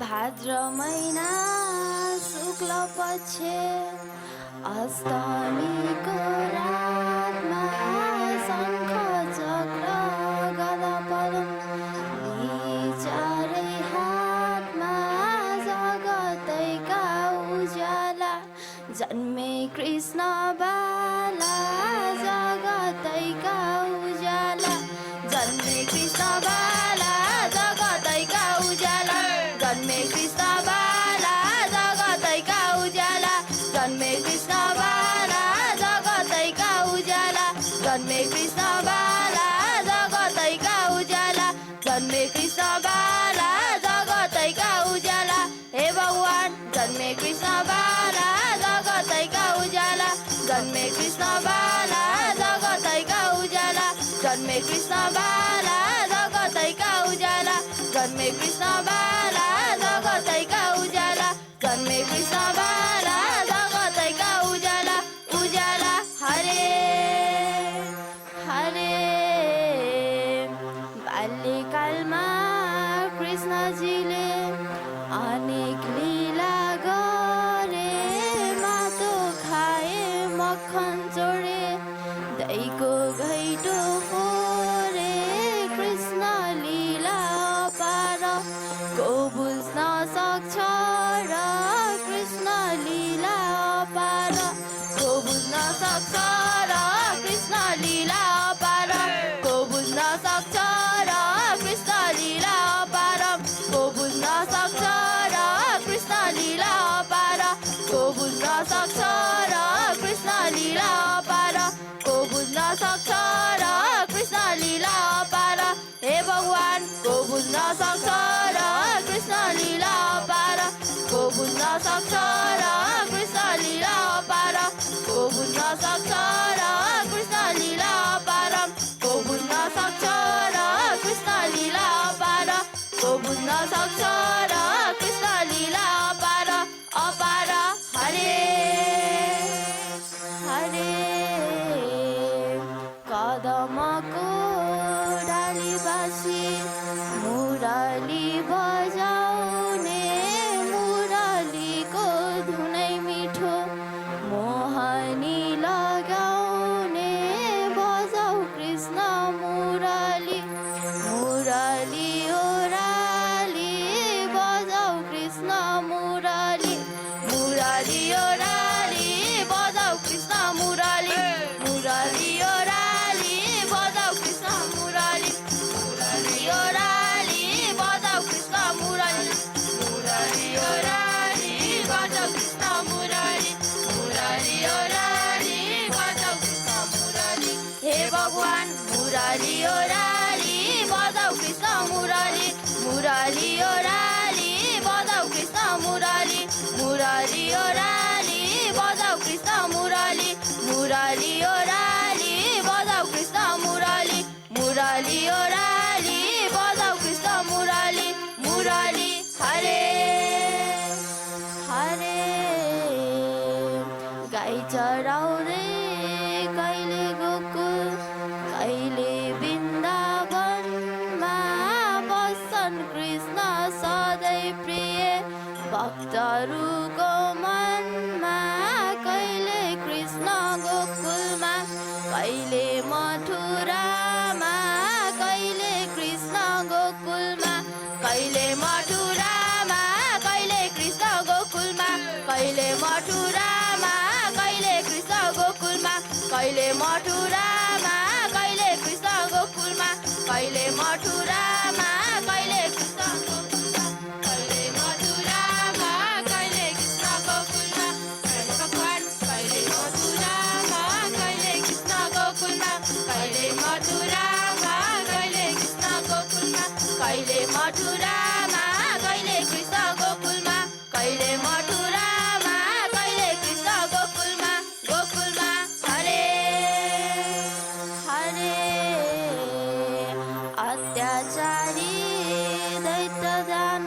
भाद्र महिना शुक्ल पक्षे अष्टमीको रातमा शङ्ख चक्र गदा पदम यी चारै हातमा जगतैका उज्याला जन्मे कृष्ण बाला जगतैका उज्याला जन्मे कृष्ण बाला जगतैका उज्याला जन्मे कृष्ण बाला जगतैका उज्याला जन्मे कृष्ण बाला जगतैका उज्याला जन्मे कृष्ण बाला जगतैका उज्याला जन्मे कृष्ण बाला जगतैका उज्याला हे भगवान जन्मे कृष्ण बाला जगतैका उज्याला जन्मे कृष्ण बाला जगतैका उज्याला जन्मे कृष्ण बाला जगतैका उज्याला जन्मे कृष्ण बाला जगतैका उज्याला जन्मे कृष्ण बाला जगतैका उज्याला उज्याला हरे हरे बाल्यकालमा कृष्णजीले अनेक लीला गरे मातो खाए मक्खन चोरे दहीको घैटो फोरे कृष्ण लीला अपार को बुझ्न सक्छ र कृष्ण लीला अपार को बुझ्न सक्छ र कृष्ण लीला अपार को बुझ्न सक्छ र कृष्ण लीला अपार को बुझ्न सक्छ र कृष्ण लीला अपार को बुझ्न सक्छ र कृष्ण लीला अपार को बुझ्न सक्छ र कृष्ण लीला अपार हे भगवान को बुझ्न सक्छ र कृष्ण लीला अपार को बुझ्न सक्छ र कृष्ण लीला अपार को बुझ्न सक्छ र कृष्ण लीला अपार को बुझ्न सक्छ र कृष्ण लीला अपार को बुझ्न सक्छ र कृष्ण लीला अपार अपार हरे हरे कदमको डाली बासी मुरली बजाउने मुरलीको धुनै मिठो मोहनी लगाउने बजाऊ कृष्ण मुरली मुरली ओराली बजाऊ कृष्ण मुरली मुरली ओराली बजाऊ कृष्ण मुरली मुरली ओराली बजाऊ कृष्ण मुरली मुरली ओराली बजाऊ कृष्ण मुरली मुरली ओराली बजाऊ कृष्ण मुरली मुरली ओराली बजाऊ कृष्ण मुरली हे भगवान मुरली ओराली बजाऊ कृष्ण मुरली मुरली ओराली बजाऊ कृष्ण मुरली मुरली ओराली बजाऊ कृष्ण मुरली मुरली ओराली बजाऊ कृष्ण मुरली मुरली ओराली बजाऊ कृष्ण मुरली मुरली हरे हरे गाई चराउँदै कहिले गोकुल कहिले वृन्दावनमा बस्छन् कृष्ण सधैँ प्रिय भक्तहरूको मनमा कहिले कृष्ण गोकुलमा कहिले मथुरामा कहिले कृष्ण गोकुलमा कहिले मथुरामा कहिले कृष्ण गोकुलमा कहिले मथुरामा कहिले कृष्ण गोकुलमा कहिले मथुरामा कहिले कृष्ण गोकुलमा कहिले मथुरामा कहिले कृष्ण गोकुलमा कहिले मथुरामा कहिले कृष्ण गोकुलमा कहिले भगवान कहिले मथुरामा कहिले कृष्ण गोकुलमा कहिले मथुरामा कहिले कृष्ण गोकुलमा कहिले मथुरामा कहिले कृष्ण गोकुलमा कहिले मथुरामा कहिले कृष्ण गोकुलमा गोकुलमा हरे हरे अत्याचारी दैत्य दान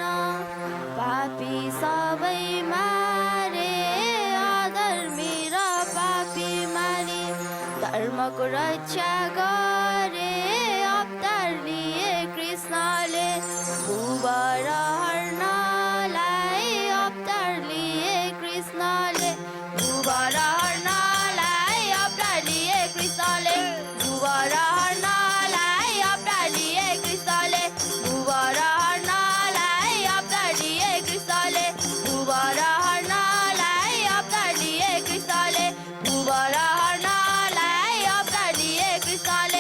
पापी सबै मारे अधर्मी र पापी मारी धर्मको रक्षा गरे अवतार लिए कृष्णले भुवर हर्न विशाल